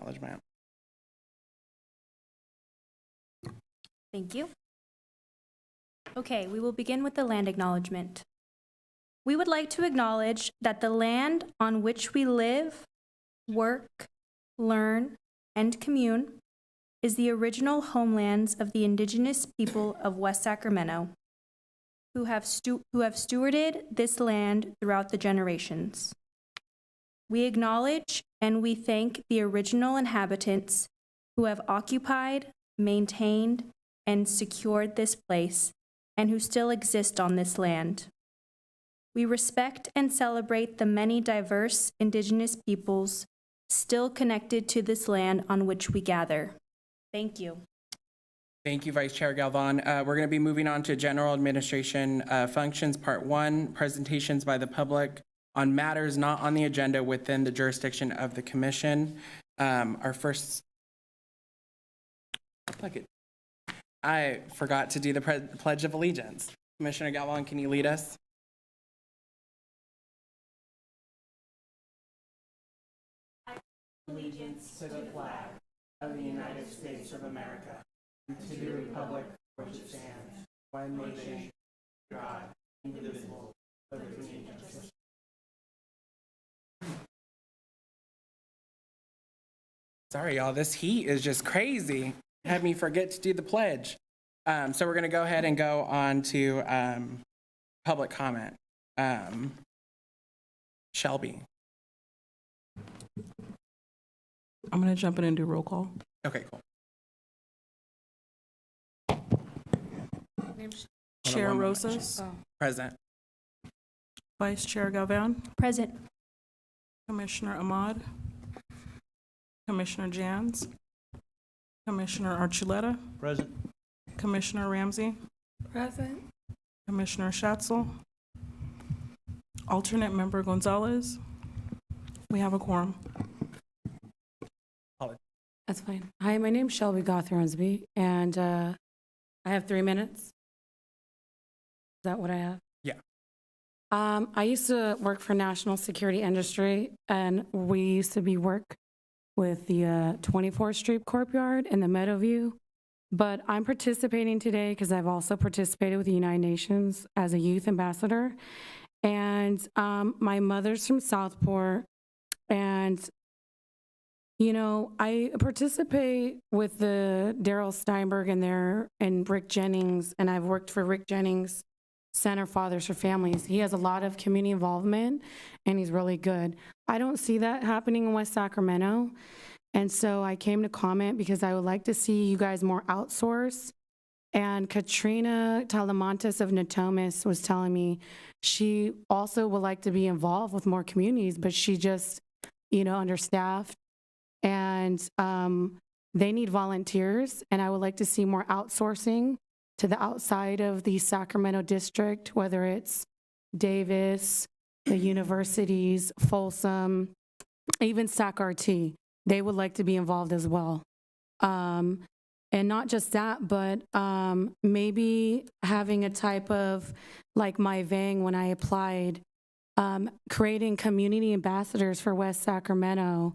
acknowledgement. Thank you. Okay, we will begin with the land acknowledgement. We would like to acknowledge that the land on which we live, work, learn, and commune is the original homelands of the indigenous people of West Sacramento, who have stewarded this land throughout the generations. We acknowledge and we thank the original inhabitants who have occupied, maintained, and secured this place, and who still exist on this land. We respect and celebrate the many diverse indigenous peoples still connected to this land on which we gather. Thank you. Thank you, Vice Chair Galvan. We're going to be moving on to General Administration Functions, Part 1, presentations by the public on matters not on the agenda within the jurisdiction of the Commission. Our first, I forgot to do the Pledge of Allegiance. Commissioner Galvan, can you lead us? Allegiance to the flag of the United States of America, and to the republic for which it stands, one nation, God, indivisible, with liberty and justice. Sorry, y'all, this heat is just crazy. Had me forget to do the pledge. So we're going to go ahead and go on to public comment. Shelby. I'm going to jump in and do roll call. Okay, cool. Chair Rosas, Present. Vice Chair Galvan, Present. Commissioner Ahmad, Commissioner Jans, Commissioner Archuleta, Present. Commissioner Ramsey, Present. Commissioner Schatzel, Alternate Member Gonzalez. We have a quorum. That's fine. Hi, my name's Shelby Goth-Runsby, and I have 3 minutes. Is that what I have? Yeah. I used to work for national security industry, and we used to be work with the 24th Street Courtyard and the Meadowview. But I'm participating today because I've also participated with the United Nations as a youth ambassador. And my mother's from Southport, and you know, I participate with the Daryl Steinberg and Rick Jennings, and I've worked for Rick Jennings Center Fathers for Families. He has a lot of community involvement, and he's really good. I don't see that happening in West Sacramento, and so I came to comment because I would like to see you guys more outsource. And Katrina Talamantes of Natomas was telling me she also would like to be involved with more communities, but she just, you know, understaffed. And they need volunteers, and I would like to see more outsourcing to the outside of the Sacramento district, whether it's Davis, the universities, Folsom, even SAC-RT. They would like to be involved as well. And not just that, but maybe having a type of, like my Vang when I applied, creating community ambassadors for West Sacramento,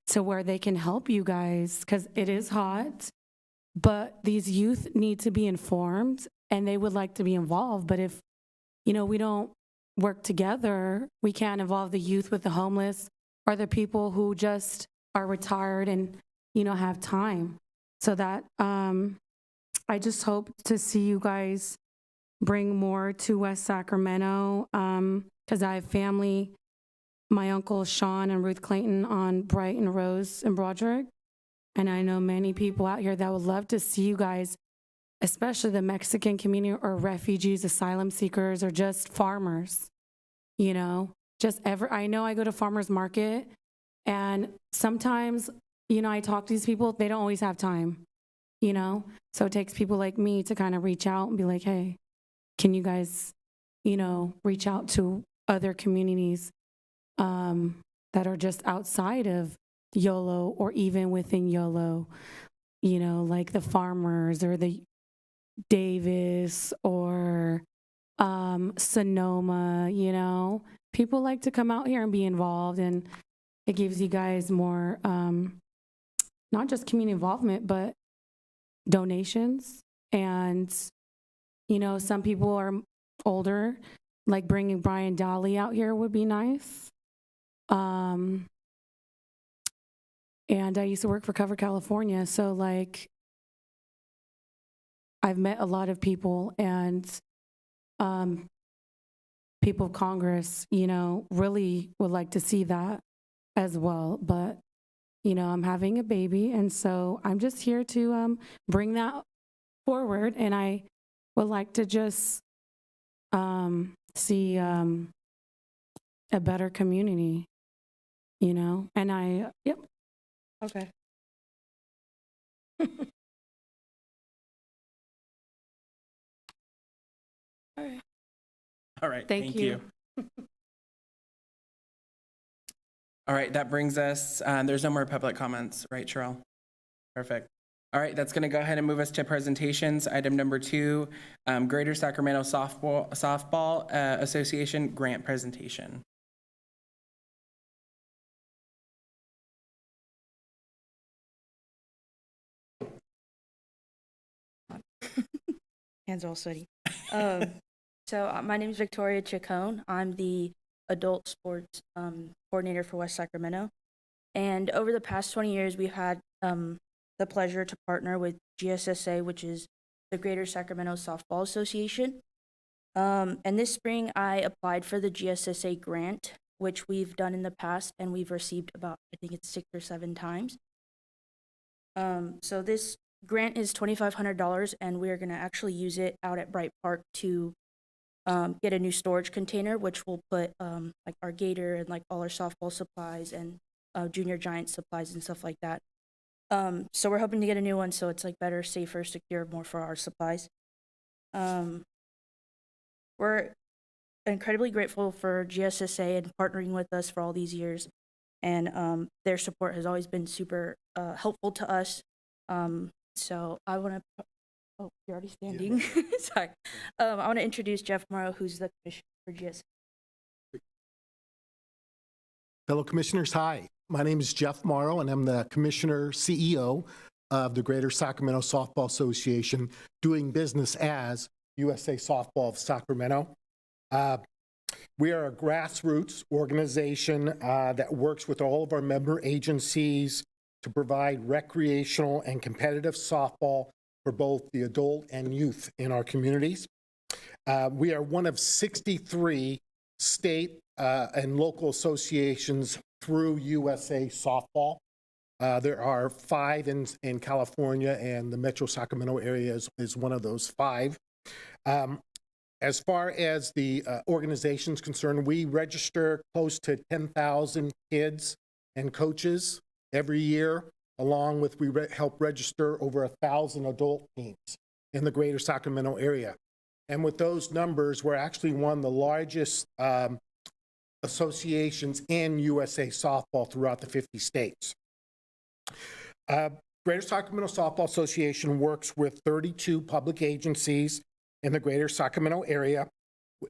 to where they can help you guys, because it is hot, but these youth need to be informed and they would like to be involved. But if, you know, we don't work together, we can't involve the youth with the homeless or the people who just are retired and, you know, have time. So that I just hope to see you guys bring more to West Sacramento, because I have family, my uncle Sean and Ruth Clayton on Bright and Rose and Broderick. And I know many people out here that would love to see you guys, especially the Mexican community or refugees, asylum seekers, or just farmers, you know, I know I go to farmers market, and sometimes, you know, I talk to these people, they don't always have time, you know? So it takes people like me to kind of reach out and be like, hey, can you guys, you know, reach out to other communities that are just outside of YOLO or even within YOLO, you know, like the farmers or the Davis or Sonoma, you know. People like to come out here and be involved, and it gives you guys more not just community involvement, but donations. And, you know, some people are older, like bringing Brian Dolly out here would be nice. And I used to work for Cover California, so like I've met a lot of people, and people of Congress, you know, really would like to see that as well. But, you know, I'm having a baby, and so I'm just here to bring that forward, and I would like to just see a better community, you know, and yep. Okay. All right. All right, Thank you. All right, that brings us, there's no more public comments, right, Cheryl? Perfect. All right, that's going to go ahead and move us to presentations. Item number 2, Greater Sacramento Softball Association grant presentation. Hands all sweaty. My name is Victoria Chacon. I'm the adult sports coordinator for West Sacramento. And over the past 20 years, we've had the pleasure to partner with GSSA, which is the Greater Sacramento Softball Association. And this spring, I applied for the GSSA grant, which we've done in the past, and we've received about, I think it's 6 or 7 times. So this grant is $2,500, and we're going to actually use it out at Bright Park to get a new storage container, which will put like our gator and like all our softball supplies and junior giant supplies and stuff like that. So we're hoping to get a new one so it's like better, safer, secure, more for our supplies. We're incredibly grateful for GSSA and partnering with us for all these years, and their support has always been super helpful to us. So I want to, oh, you're already standing. Yeah. Sorry. I want to introduce Jeff Morrow, who's the commissioner for GSSA. Fellow commissioners, hi. My name is Jeff Morrow, and I'm the commissioner CEO of the Greater Sacramento Softball Association, doing business as USA Softball of Sacramento. We are a grassroots organization that works with all of our member agencies to provide recreational and competitive softball for both the adult and youth in our communities. We are one of 63 state and local associations through USA Softball. There are 5 in California, and the Metro Sacramento area is one of those 5. As far as the organization's concerned, we register close to 10,000 kids and coaches every year, along with we help register over 1,000 adult teams in the Greater Sacramento area. And with those numbers, we're actually one of the largest associations in USA Softball throughout the 50 states. Greater Sacramento Softball Association works with 32 public agencies in the Greater Sacramento area,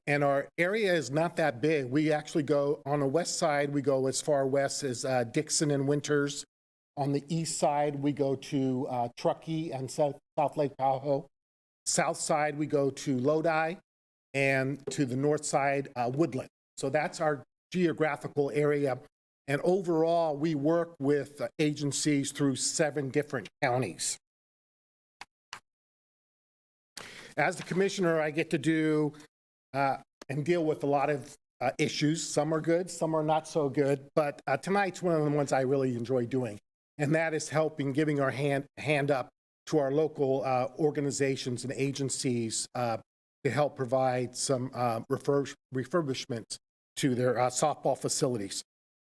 and our area is not that big. We actually go, on the west side, we go as far west as Dixon and Winters. On the east side, we go to Truckee and South Lake Tahoe. South side, we go to Lodi, and to the north side, Woodland. So that's our geographical area. And overall, we work with agencies through 7 different counties. As the commissioner, I get to do and deal with a lot of issues. Some are good, some are not so good, but tonight's one of the ones I really enjoy doing, and that is helping, giving our hand up to our local organizations and agencies to help provide some refurbishment to their softball facilities.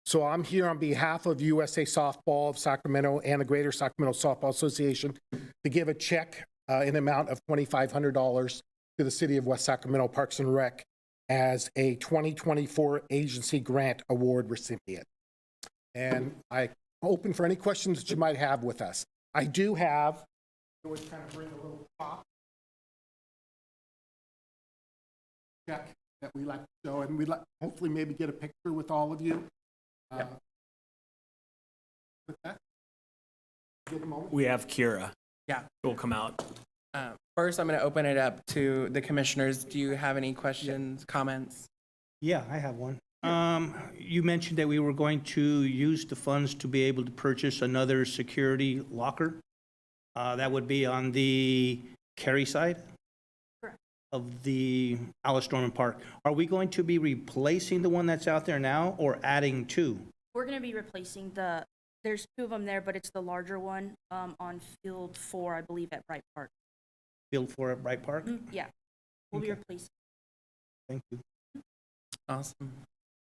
So I'm here on behalf of USA Softball of Sacramento and the Greater Sacramento Softball Association to give a check in the amount of $2,500 to the City of West Sacramento Parks and Rec as a 2024 agency grant award recipient. And I'm open for any questions that you might have with us. I do have, I always kind of bring a little pop check that we like to show, and we'd like hopefully maybe get a picture with all of you. With that. We have Kira. Yeah. Who will come out. First, I'm going to open it up to the commissioners. Do you have any questions, comments? Yeah, I have one. You mentioned that we were going to use the funds to be able to purchase another security locker. That would be on the Cary side? Correct. Of the Alice Norman Park. Are we going to be replacing the one that's out there now or adding to? We're going to be replacing there's two of them there, but it's the larger one on field 4, I believe, at Bright Park. Field 4 at Bright Park? Yeah, we'll be Okay. replacing. Thank you. Awesome.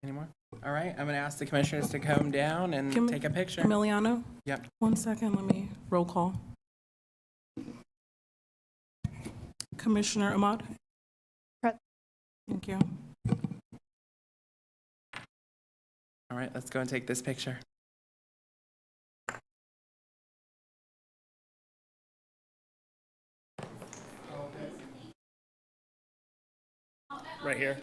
Any more? All right, I'm going to ask the commissioners to come down and Kim- take a picture. Emiliano? Yep. 1 second, let me roll call. Commissioner Ahmad? Thank you. All right, let's go and take this picture. Right here.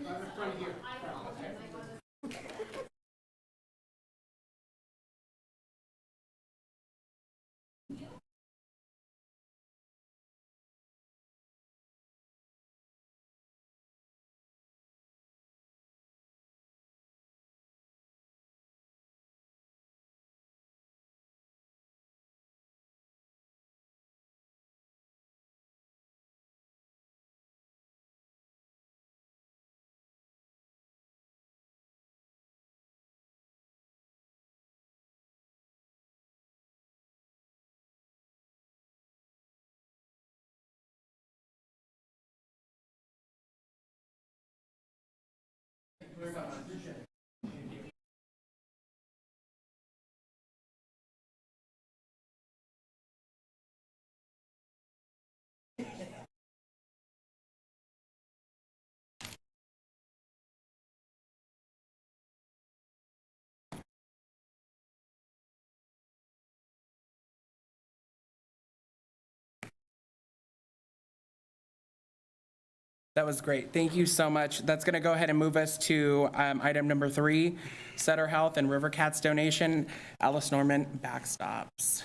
That was great. Thank you so much. That's going to go ahead and move us to item number 3, Sutter Health and River Cats donation, Alice Norman backstops.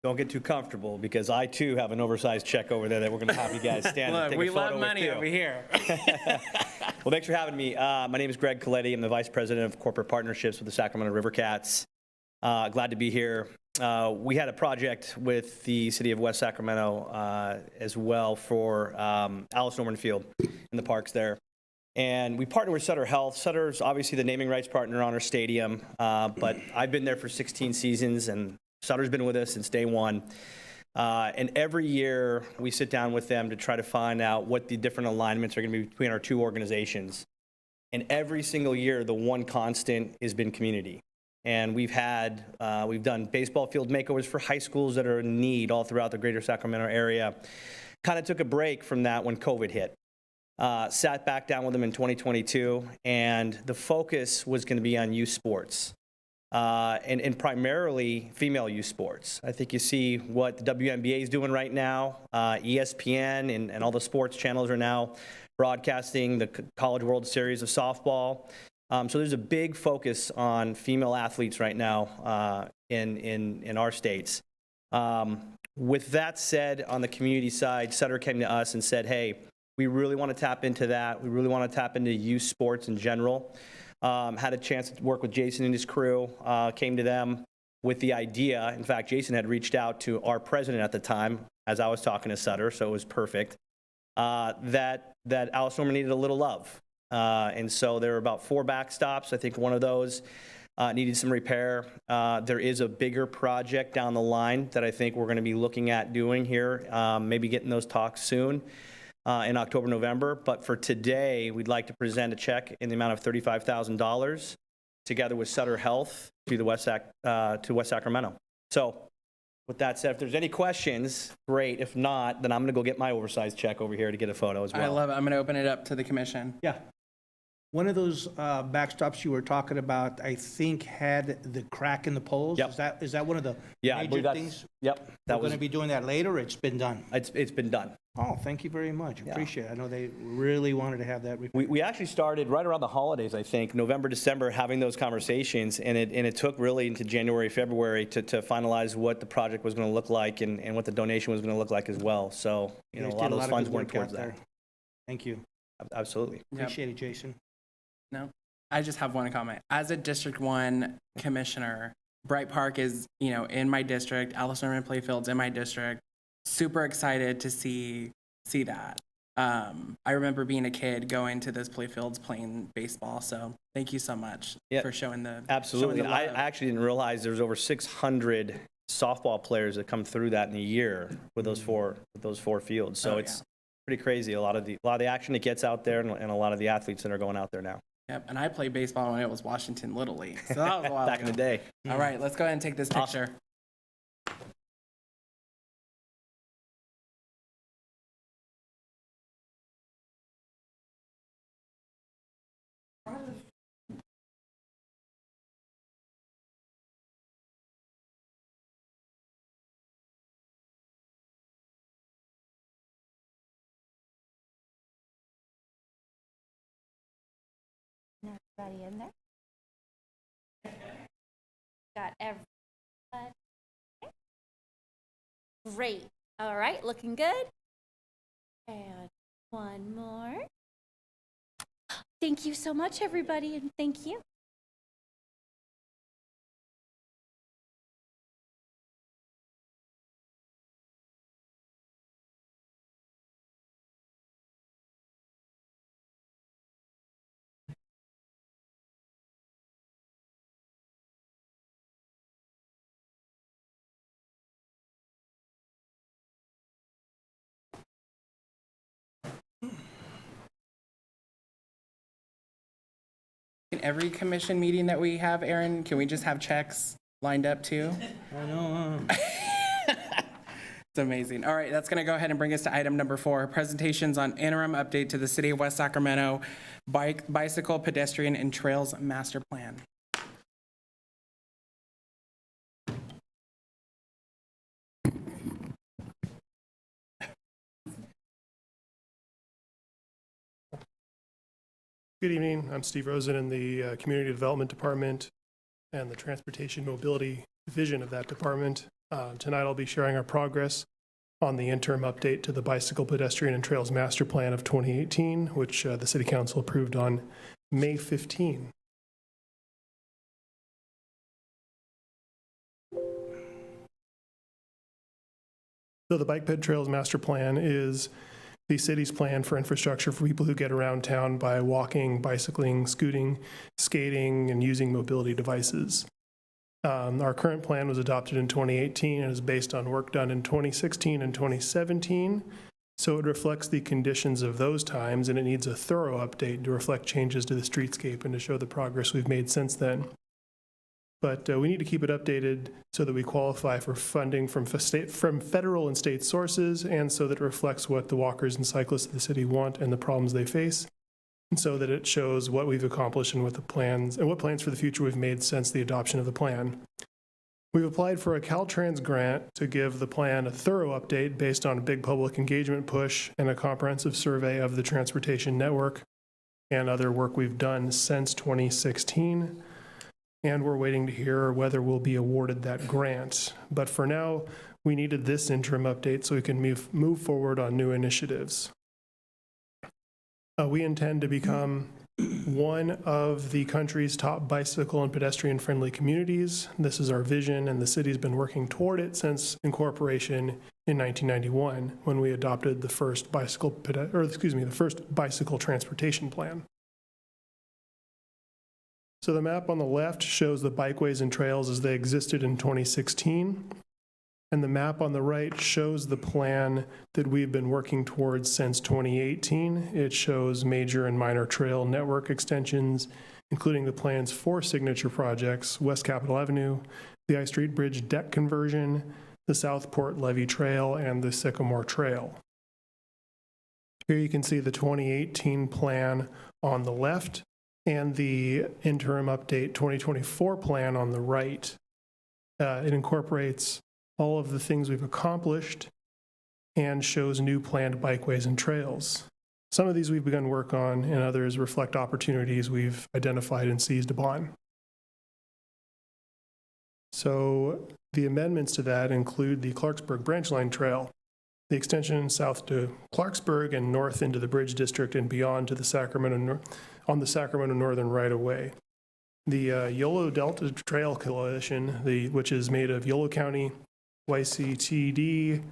Don't get too comfortable because I too have an oversized check over there that we're going to have you guys stand and Look, take we a photo love with money too. over here. Well, thanks for having me. My name is Greg Coletti. I'm the Vice President of Corporate Partnerships with the Sacramento River Cats. Glad to be here. We had a project with the city of West Sacramento as well for Alice Norman Field in the parks there. And we partnered with Sutter Health. Sutter's obviously the naming rights partner on our stadium, but I've been there for 16 seasons, and Sutter's been with us since day one. And every year we sit down with them to try to find out what the different alignments are going to be between our two organizations. And every single year, the one constant has been community. And we've done baseball field makeovers for high schools that are in need all throughout the greater Sacramento area. Kind of took a break from that when COVID hit. Sat back down with them in 2022, and the focus was going to be on youth sports. And primarily female youth sports. I think you see what the WNBA is doing right now. ESPN and all the sports channels are now broadcasting the College World Series of softball. So there's a big focus on female athletes right now in our states. With that said, on the community side, Sutter came to us and said, hey, we really want to tap into that. We really want to tap into youth sports in general. Had a chance to work with Jason and his crew, came to them with the idea. In fact, Jason had reached out to our president at the time as I was talking to Sutter, so it was perfect, that Alice Norman needed a little love. And so there were about 4 backstops. I think one of those needed some repair. There is a bigger project down the line that I think we're going to be looking at doing here, maybe getting those talks soon. In October, November. But for today, we'd like to present a check in the amount of $35,000 together with Sutter Health to West Sacramento. So with that said, if there's any questions, great. If not, then I'm going to go get my oversized check over here to get a photo as well. I love it. I'm going to open it up to the commission. Yeah. One of those backstops you were talking about, I think, had the crack in the poles. Yep. Is that one of the Yeah, I major believe that's, things? yep, We're that going was, to be doing that later, or it's been done? it's been done. Oh, thank you very much. Yeah. Appreciate it. I know they really wanted to have that. We actually started right around the holidays, I think, November, December, having those conversations, and it took really into January, February to finalize what the project was going to look like and what the donation was going to look like as well. So, you know, guys a lot did of those funds good went work out towards that. there. Thank you. Absolutely. Yep. Appreciate it, Jason. No, I just have one comment. As a District 1 commissioner, Bright Park is, you know, in my district, Alice Norman Playfield's in my district. Super excited to see that. I remember being a kid going to those playfields playing baseball, so thank you so much Yeah, for showing the Absolutely. showing the I love. actually didn't realize there was over 600 softball players that come through that in a year with those four fields. So Oh, it's pretty crazy. A lot of the action that gets out there and a lot of the athletes that are going out there now. Yep, and I played baseball when it was Washington Little League, so that was a while Back in ago. the day. All right, let's go ahead and take this Awesome. picture. Everybody in there? Got everybody. Great. All right, looking good. And one more. Thank you so much, everybody, and thank you. In every commission meeting that we have, Aaron, can we just have checks lined up too? I know. It's amazing. All right, that's going to go ahead and bring us to item number 4, presentations on interim update to the City of West Sacramento Bicycle, Pedestrian, and Trails Master Plan. Good evening. I'm Steve Rosen in the Community Development Department and the Transportation Mobility Division of that department. Tonight I'll be sharing our progress on the interim update to the Bicycle, Pedestrian, and Trails Master Plan of 2018, which the City Council approved on May 15. So the Bike Ped Trails Master Plan is the city's plan for infrastructure for people who get around town by walking, bicycling, scooting, skating, and using mobility devices. Our current plan was adopted in 2018 and is based on work done in 2016 and 2017. So it reflects the conditions of those times, and it needs a thorough update to reflect changes to the streetscape and to show the progress we've made since then. But we need to keep it updated so that we qualify for funding from federal and state sources, and so that it reflects what the walkers and cyclists of the city want and the problems they face, and so that it shows what we've accomplished and what plans for the future we've made since the adoption of the plan. We've applied for a Caltrans grant to give the plan a thorough update based on a big public engagement push and a comprehensive survey of the transportation network and other work we've done since 2016. And we're waiting to hear whether we'll be awarded that grant. But for now, we needed this interim update so we can move forward on new initiatives. We intend to become one of the country's top bicycle and pedestrian-friendly communities. This is our vision, and the city's been working toward it since incorporation in 1991, when we adopted the first bicycle transportation plan. So the map on the left shows the bikeways and trails as they existed in 2016. And the map on the right shows the plan that we've been working towards since 2018. It shows major and minor trail network extensions, including the plan's 4 signature projects: West Capitol Avenue, the I Street Bridge deck conversion, the Southport Levee Trail, and the Sycamore Trail. Here you can see the 2018 plan on the left, and the interim update 2024 plan on the right. It incorporates all of the things we've accomplished and shows new planned bikeways and trails. Some of these we've begun work on, and others reflect opportunities we've identified and seized upon. So the amendments to that include the Clarksburg Branch Line Trail, the extension south to Clarksburg and north into the Bridge District and beyond to the Sacramento, on the Sacramento Northern right-of-way. The Yolo Delta Trail Coalition, which is made of Yolo County, YCTD,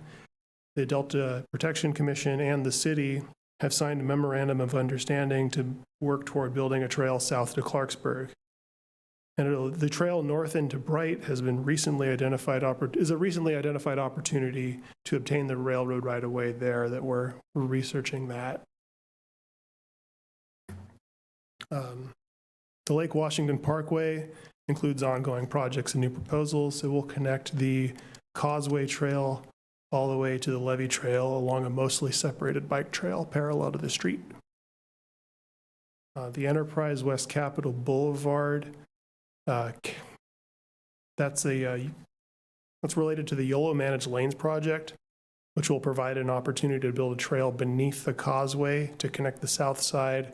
the Delta Protection Commission, and the city, have signed a memorandum of understanding to work toward building a trail south to Clarksburg. And the trail north into Bright has been recently identified, is a recently identified opportunity to obtain the railroad right-of-way there that we're researching that. The Lake Washington Parkway includes ongoing projects and new proposals. It will connect the Causeway Trail all the way to the Levee Trail along a mostly separated bike trail parallel to the street. The Enterprise West Capitol Boulevard, that's related to the YOLO Managed Lanes project, which will provide an opportunity to build a trail beneath the causeway to connect the south side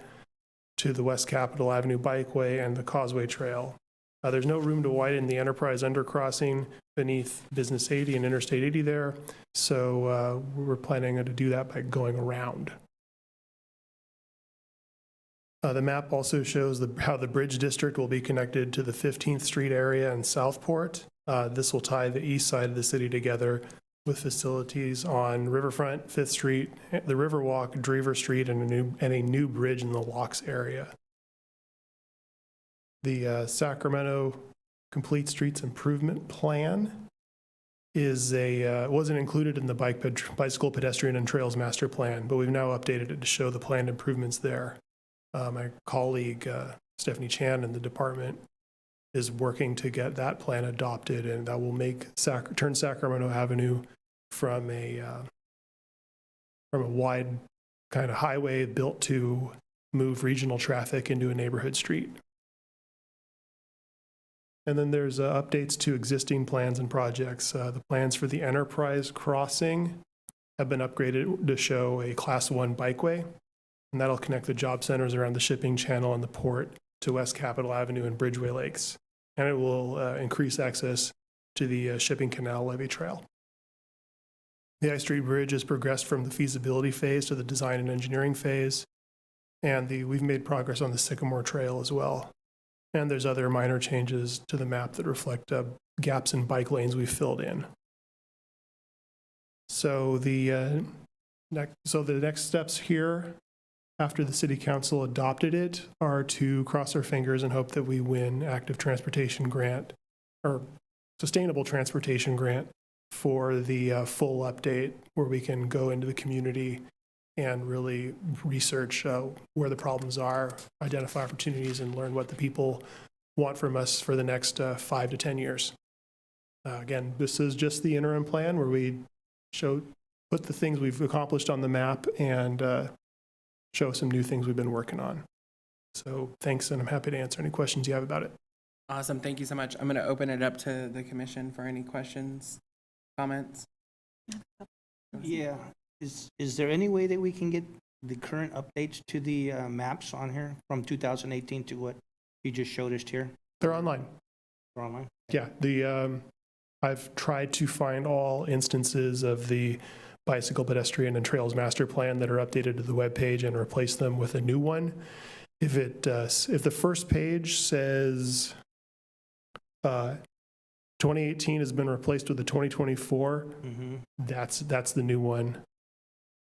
to the West Capitol Avenue Bikeway and the Causeway Trail. There's no room to widen the Enterprise undercrossing beneath Business 80 and Interstate 80 there, so we're planning to do that by going around. The map also shows how the Bridge District will be connected to the 15th Street area in Southport. This will tie the east side of the city together with facilities on Riverfront, 5th Street, the Riverwalk, Drever Street, and a new bridge in the Locks area. The Sacramento Complete Streets Improvement Plan wasn't included in the Bicycle, Pedestrian, and Trails Master Plan, but we've now updated it to show the planned improvements there. My colleague, Stephanie Chan, in the department is working to get that plan adopted, and that will turn Sacramento Avenue from a wide kind of highway built to move regional traffic into a neighborhood street. And then there's updates to existing plans and projects. The plans for the Enterprise Crossing have been upgraded to show a Class 1 bikeway, and that'll connect the job centers around the shipping channel and the port to West Capitol Avenue and Bridgeway Lakes. And it will increase access to the shipping canal levee trail. The I Street Bridge has progressed from the feasibility phase to the design and engineering phase, and we've made progress on the Sycamore Trail as well. And there's other minor changes to the map that reflect gaps in bike lanes we've filled in. So the next steps here, after the City Council adopted it, are to cross our fingers and hope that we win active transportation grant or sustainable transportation grant for the full update, where we can go into the community and really research where the problems are, identify opportunities, and learn what the people want from us for the next 5 to 10 years. Again, this is just the interim plan where we put the things we've accomplished on the map and show some new things we've been working on. So thanks, and I'm happy to answer any questions you have about it. Awesome. Thank you so much. I'm going to open it up to the commission for any questions, comments. Yeah. Is there any way that we can get the current updates to the maps on here from 2018 to what you just showed us here? They're online. They're online? Yeah, I've tried to find all instances of the Bicycle, Pedestrian, and Trails Master Plan that are updated to the webpage and replace them with a new one. If the first page says 2018 has been replaced with the 2024, that's the new one.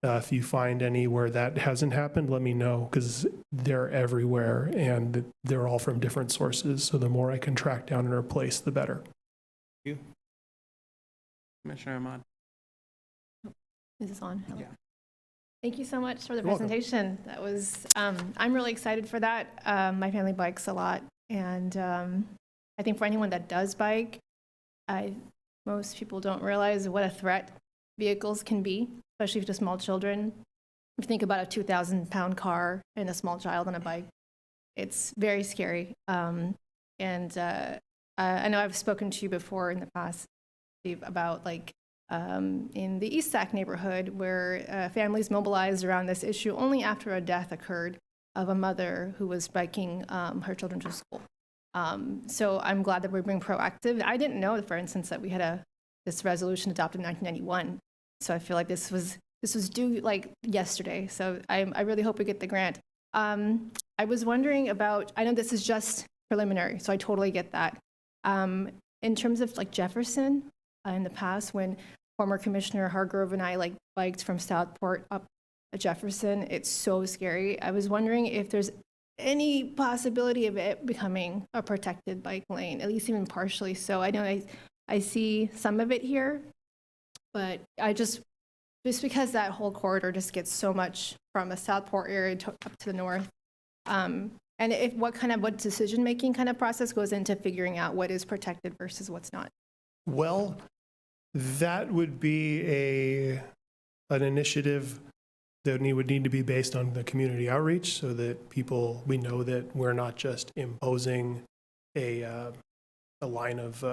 If you find any where that hasn't happened, let me know, because they're everywhere and they're all from different sources. So the more I can track down and replace, the better. Thank you. Commissioner Ahmad. Is this on? Hello. Yeah. Thank you so much for the You're welcome. presentation. That was, I'm really excited for that. My family bikes a lot, and I think for anyone that does bike, most people don't realize what a threat vehicles can be, especially to small children. If you think about a 2,000-pound car and a small child on a bike, It's very scary. I know I've spoken to you before in the past, Steve, about like in the East Sac neighborhood where families mobilized around this issue only after a death occurred of a mother who was biking her children to school. So I'm glad that we're being proactive. I didn't know, for instance, that we had this resolution adopted in 1991. So I feel like this was due like yesterday. So I really hope we get the grant. I was wondering about, I know this is just preliminary, so I totally get that. In terms of like Jefferson, in the past when former Commissioner Hargrove and I like biked from Southport up to Jefferson, it's so scary. I was wondering if there's any possibility of it becoming a protected bike lane, at least even partially. So I know I see some of it here, but I just because that whole corridor just gets so much from a Southport area up to the north. And what decision-making kind of process goes into figuring out what is protected versus what's not? Well, that would be an initiative that would need to be based on the community outreach so that we know that we're not just imposing a line of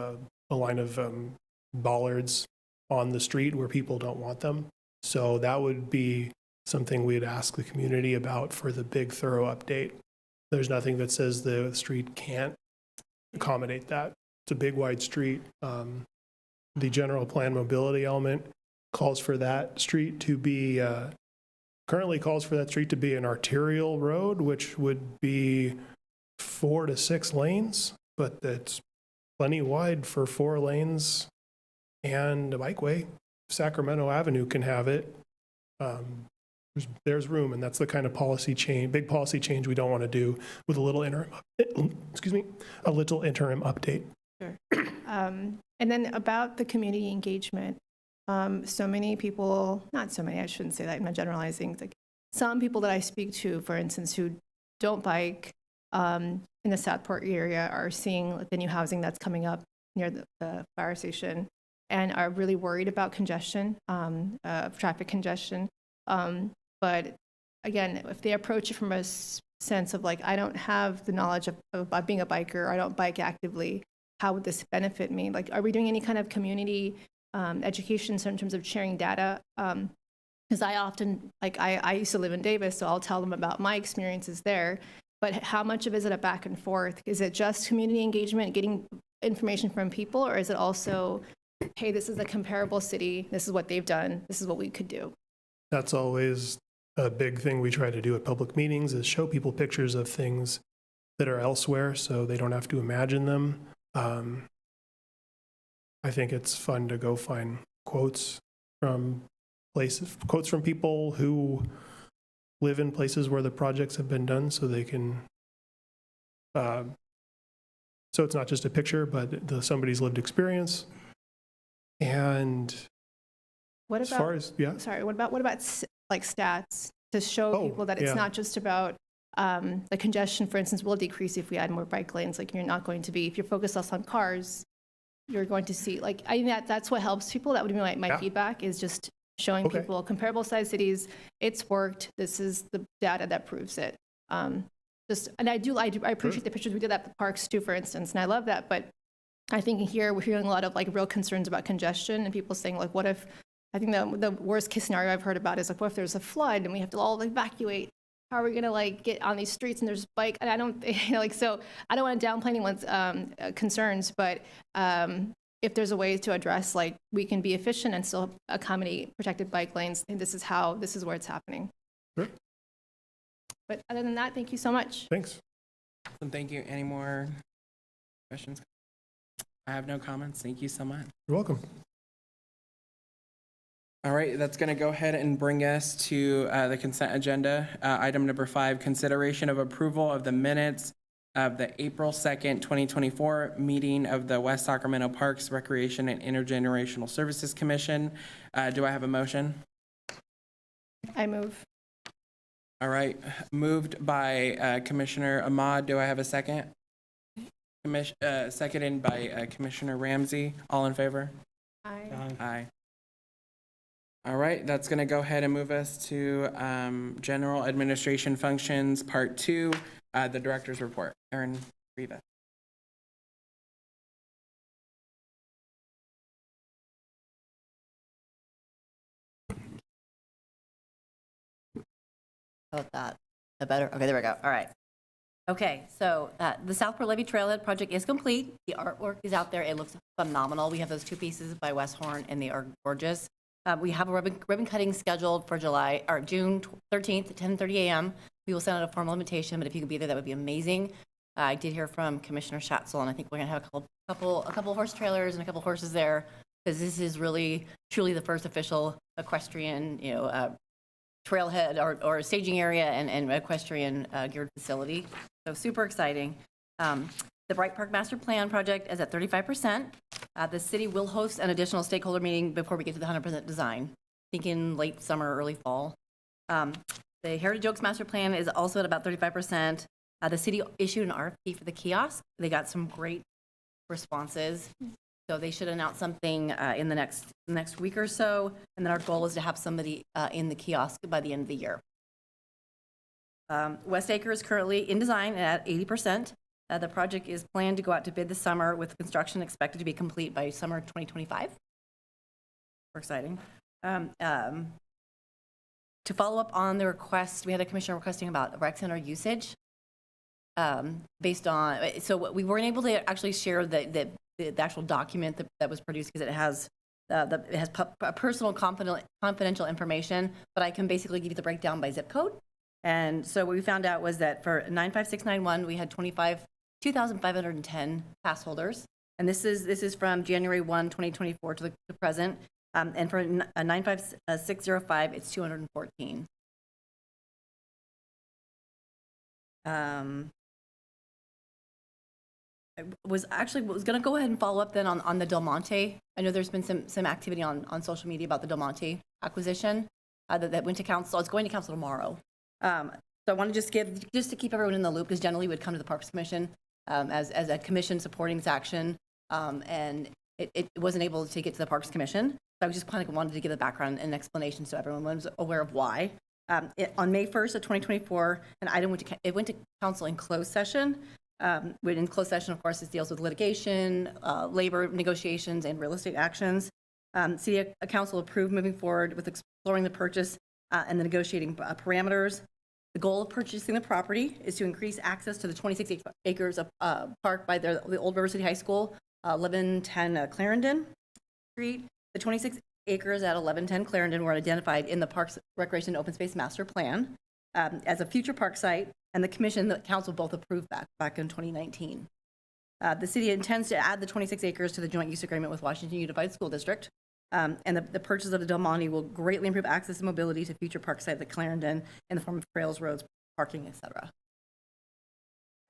bollards on the street where people don't want them. So that would be something we'd ask the community about for the big thorough update. There's nothing that says the street can't accommodate that. It's a big wide street. The general plan mobility element calls for that street to be currently calls for that street to be an arterial road, which would be 4 to 6 lanes, but that's plenty wide for 4 lanes and a bikeway. Sacramento Avenue can have it. There's room, and that's the kind of big policy change we don't want to do with a little interim update. Sure. And then about the community engagement, so many people, not so many, I shouldn't say that, I'm not generalizing, like some people that I speak to, for instance, who don't bike in the Southport area are seeing like, the new housing that's coming up near the fire station and are really worried about congestion, traffic congestion. But again, if they approach it from a sense of like, I don't have the knowledge of being a biker, I don't bike actively, how would this benefit me? Like, are we doing any kind of community education in terms of sharing data? Because I often, like, I used to live in Davis, so I'll tell them about my experiences there. But how much of it is it a back and forth? Is it just community engagement, getting information from people, or is it also, hey, this is a comparable city, this is what they've done, this is what we could do? That's always a big thing we try to do at public meetings is show people pictures of things that are elsewhere so they don't have to imagine them. I think it's fun to go find quotes from people who live in places where the projects have been done so they can, so it's not just a picture, but somebody's lived experience. And what as about, far as, yeah. Sorry, what about like stats to show people that it's not just about the congestion, for instance, will decrease if we add more bike lanes. Like you're not going to be, if you're focused less on cars, you're going to see, like, I think that's what helps people. That would be my feedback is just showing people comparable size cities. It's worked. This is the data that proves it. And I appreciate the pictures we did at the parks too, for instance, and I love that. But I think here we're hearing a lot of like real concerns about congestion and people saying like, what if, I think the worst case scenario I've heard about is like, what if there's a flood and we have to all evacuate? How are we gonna like get on these streets and there's bike? And I don't, so I don't want to downplay anyone's concerns, but if there's a way to address, like we can be efficient and still accommodate protected bike lanes, and this is where it's happening. Sure. But other than that, thank you so much. Thanks. Thank you. Any more questions? I have no comments. Thank you so much. You're welcome. All right, that's going to go ahead and bring us to the consent agenda. Item number 5, consideration of approval of the minutes of the April 2nd, 2024 meeting of the West Sacramento Parks, Recreation, and Intergenerational Services Commission. Do I have a motion? I move. All right, moved by Commissioner Ahmad. Do I have a second? Seconded by Commissioner Ramsey. All in favor? Aye. Aye. All right, that's going to go ahead and move us to general administration functions, part 2, the director's report. Aaron Rivas. About that. The better? Okay, there we go. All right. Okay, so the Southport Levee Trailhead project is complete. The artwork is out there. It looks phenomenal. We have those two pieces by Wes Horn, and they are gorgeous. We have a ribbon cutting scheduled for June 13th at 10:30 a.m. We will send out a formal invitation, but if you could be there, that would be amazing. I did hear from Commissioner Schatzel, and I think we're going to have a couple horse trailers and a couple horses there, because this is really, truly the first official equestrian, trailhead or staging area and equestrian geared facility. So super exciting. The Bright Park Master Plan project is at 35%. The city will host an additional stakeholder meeting before we get to the 100% design, thinking late summer, early fall. The Heritage Oaks Master Plan is also at about 35%. The city issued an RFP for the kiosk. They got some great responses. So they should announce something in the next week or so. And then our goal is to have somebody in the kiosk by the end of the year. West Acre is currently in design at 80%. The project is planned to go out to bid this summer, with construction expected to be complete by summer 2025. We're exciting. To follow up on the request, we had a commissioner requesting about rec center usage. Based on, so we weren't able to actually share the actual document that was produced, because it has personal confidential information, but I can basically give you the breakdown by zip code. And so what we found out was that for 95691, we had 2,510 pass holders. And this is from January 1, 2024 to the present. And for 95605, it's 214. I was going to go ahead and follow up then on the Del Monte. I know there's been some activity on social media about the Del Monte acquisition that went to council. It's going to council tomorrow. So I want to just to keep everyone in the loop, because generally we'd come to the Parks Commission as a commission supporting this action, and it wasn't able to get to the Parks Commission. So I was just kind of wanted to give the background and explanation so everyone was aware of why. On May 1st of 2024, an item went to council in closed session. In closed session, of course, this deals with litigation, labor negotiations, and real estate actions. City Council approved moving forward with exploring the purchase and the negotiating parameters. The goal of purchasing the property is to increase access to the 26 acres of park by the Old River City High School, 1110 Clarendon Street. The 26 acres at 1110 Clarendon were identified in the Parks, Recreation, and Open Space Master Plan as a future park site, and the commission, the council both approved that back in 2019. The city intends to add the 26 acres to the joint use agreement with Washington Unified School District, and the purchase of the Del Monte will greatly improve access and mobility to future park sites like Clarendon in the form of trails, roads, parking, etc.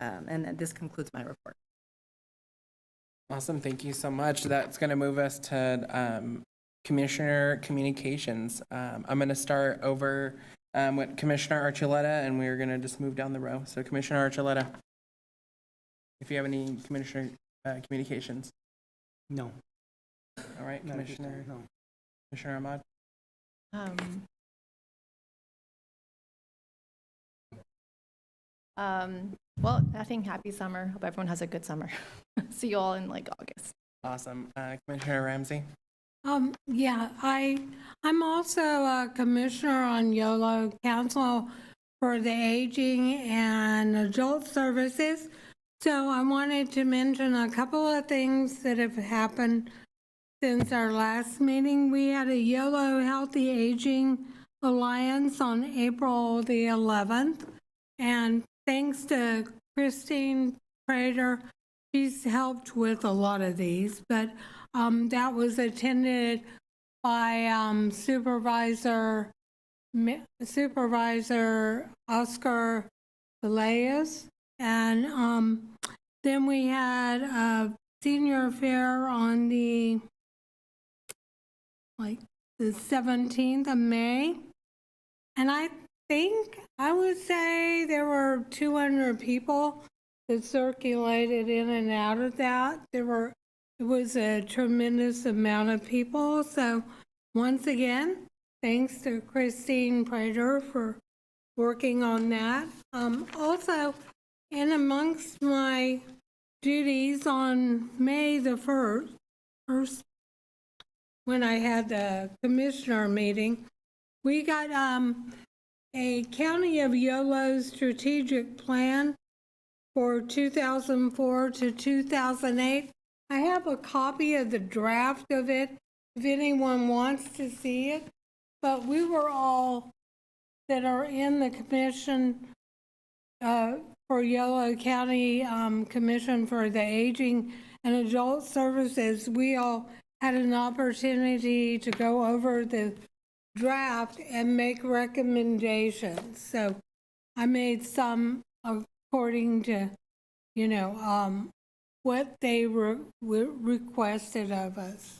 And this concludes my report. Awesome, thank you so much. That's going to move us to Commissioner Communications. I'm going to start over with Commissioner Archuleta, and we're going to just move down the row. So Commissioner Archuleta, if you have any Commissioner Communications. No. All right, No, Commissioner. no. Commissioner Ahmad. Well, nothing. Happy summer. Hope everyone has a good summer. See you all in August. Awesome. Commissioner Ramsey. Yeah, I'm also a commissioner on YOLO Council for the Aging and Adult Services. So I wanted to mention a couple of things that have happened since our last meeting. We had a YOLO Healthy Aging Alliance on April the 11th. And thanks to Christine Prater, she's helped with a lot of these, but that was attended by Supervisor Oscar Velez, and then we had a senior fair on the 17th of May, and I would say there were 200 people that circulated in and out of that. It was a tremendous amount of people. So once again, thanks to Christine Prater for working on that. Also, in amongst my duties on May the 1st, when I had the commissioner meeting, we got a County of Yolo strategic plan for 2004 to 2008. I have a copy of the draft of it if anyone wants to see it. But we were all that are in the commission for Yolo County Commission for the Aging and Adult Services, we all had an opportunity to go over the draft and make recommendations. So I made some according to, what they requested of us.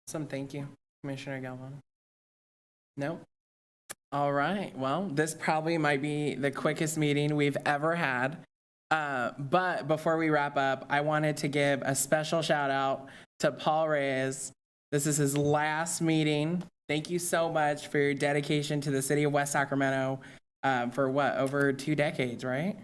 Awesome, thank you, Commissioner Galvan. No? All right, well, this probably might be the quickest meeting we've ever had. But before we wrap up, I wanted to give a special shout out to Paul Reyes. This is his last meeting. Thank you so much for your dedication to the city of West Sacramento for what, over 2 decades, right?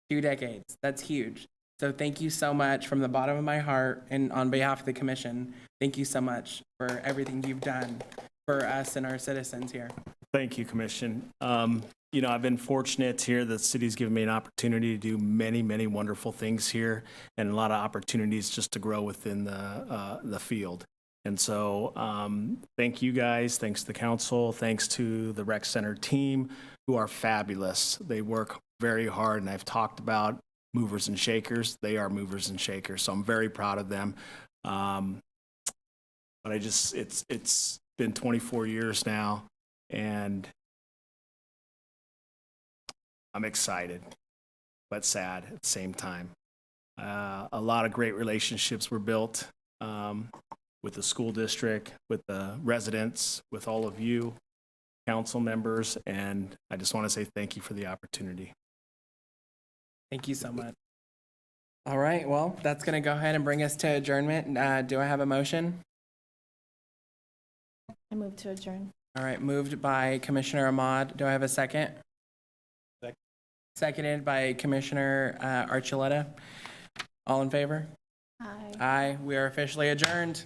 2 decades, that's huge. So thank you so much from the bottom of my heart and on behalf of the commission. Thank you so much for everything you've done for us and our citizens here. Thank you, Commission. I've been fortunate here. The city's given me an opportunity to do many, many wonderful things here and a lot of opportunities just to grow within the field. And so thank you guys. Thanks to the council. Thanks to the rec center team who are fabulous. They work very hard, and I've talked about movers and shakers. They are movers and shakers, so I'm very proud of them. But it's been 24 years now, and I'm excited, but sad at the same time. A lot of great relationships were built with the school district, with the residents, with all of you, council members, and I just want to say thank you for the opportunity. Thank you so much. All right, well, that's going to go ahead and bring us to adjournment. Do I have a motion? I move to adjourn. All right, moved by Commissioner Ahmad. Do I have a second? Second. Seconded by Commissioner Archuleta. All in favor? Aye. Aye, we are officially adjourned.